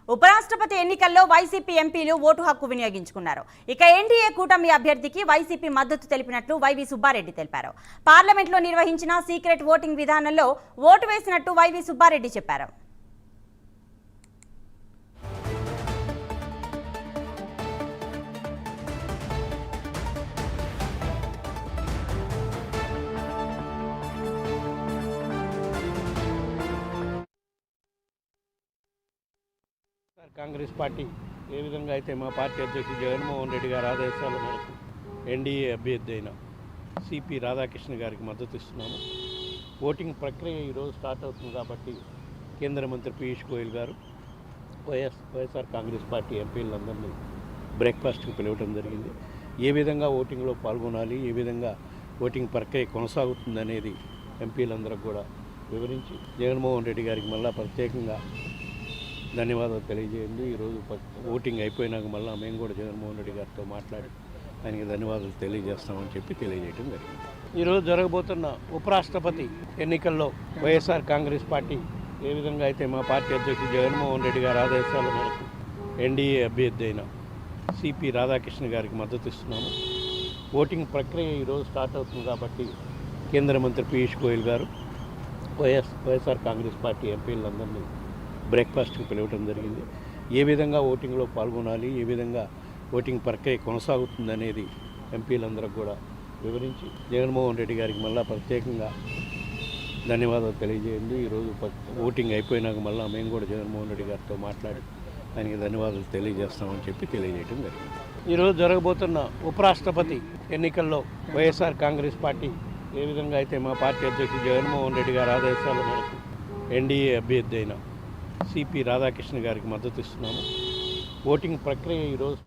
ఉపరాష్ట్రపతి ఎన్నికల్లో వైసీపీ ఎంపీలు ఓటు హక్కు వినియోగించుకున్నారు. ఇక ఎన్డీఏ కూటమి అభ్యర్థికి వైసీపీ మద్దతు తెలిపినట్లు వైవి సుబ్బారెడ్డి తెలిపారు. పార్లమెంట్లో నిర్వహించిన సీక్రెట్ ఓటింగ్ విధానంలో ఓటు వేసినట్టు వైవి సుబ్బారెడ్డి చెప్పారు. కాంగ్రెస్ పార్టీ ఏ విధంగా అయితే మా పార్టీ అధ్యక్షుడు జగన్మోహన్ రెడ్డి గారి ఆదేశాల మేరకు ఎన్డీఏ అభ్యర్థి అయిన సిపి రాధాకృష్ణ గారికి మద్దతు ఇస్తున్నాము. ఓటింగ్ ప్రక్రియ ఈరోజు స్టార్ట్ అవుతుంది కాబట్టి కేంద్ర మంత్రి పీయూష్ గోయల్ గారు వైఎస్ఆర్ కాంగ్రెస్ పార్టీ ఎంపీలందరినీ బ్రేక్ఫాస్ట్కి పిలవడం జరిగింది. ఏ విధంగా ఓటింగ్లో పాల్గొనాలి, ఏ విధంగా ఓటింగ్ ప్రక్రియ కొనసాగుతుంది అనేది ఎంపీలందరికీ కూడా వివరించి జగన్మోహన్ రెడ్డి గారికి మళ్ళీ ప్రత్యేకంగా ధన్యవాదాలు తెలియజేయండి. ఈరోజు ఓటింగ్ అయిపోయినాక మళ్ళీ మేము కూడా జగన్మోహన్ రెడ్డి గారితో మాట్లాడి ఆయనకి ధన్యవాదాలు తెలియజేస్తామని చెప్పి తెలియజేయడం జరిగింది. ఈరోజు జరగబోతున్న ఉపరాష్ట్రపతి ఎన్నికల్లో వైఎస్ఆర్ కాంగ్రెస్ పార్టీ ఏ విధంగా అయితే మా పార్టీ అధ్యక్షుడు జగన్మోహన్ రెడ్డి గారి ఆదేశాల మేరకు ఎన్డీఏ అభ్యర్థి అయిన సిపి రాధాకృష్ణ గారికి మద్దతు ఇస్తున్నాము. ఓటింగ్ ప్రక్రియ ఈరోజు స్టార్ట్ అవుతుంది కాబట్టి కేంద్ర మంత్రి పీయూష్ గోయల్ గారు వైఎస్ఆర్ కాంగ్రెస్ పార్టీ ఎంపీలందరినీ బ్రేక్ఫాస్ట్కి పిలవడం జరిగింది. ఏ విధంగా ఓటింగ్లో పాల్గొనాలి, ఏ విధంగా ఓటింగ్ ప్రక్రియ కొనసాగుతుంది అనేది ఎంపీలందరికీ కూడా వివరించి జగన్మోహన్ రెడ్డి గారికి మళ్ళీ ప్రత్యేకంగా ధన్యవాదాలు తెలియజేయండి. ఈరోజు ఓటింగ్ అయిపోయినాక మళ్ళీ మేము కూడా జగన్మోహన్ రెడ్డి గారితో మాట్లాడి ఆయనకి ధన్యవాదాలు తెలియజేస్తామని చెప్పి తెలియజేయడం జరిగింది. ఈరోజు జరగబోతున్న ఉపరాష్ట్రపతి ఎన్నికల్లో వైఎస్ఆర్ కాంగ్రెస్ పార్టీ ఏ విధంగా అయితే మా పార్టీ అధ్యక్షుడు జగన్మోహన్ రెడ్డి గారి ఆదేశాల మేరకు ఎన్డీఏ అభ్యర్థి అయిన సిపి రాధాకృష్ణ గారికి మద్దతు ఇస్తున్నాము. ఓటింగ్ ప్రక్రియ ఈరోజు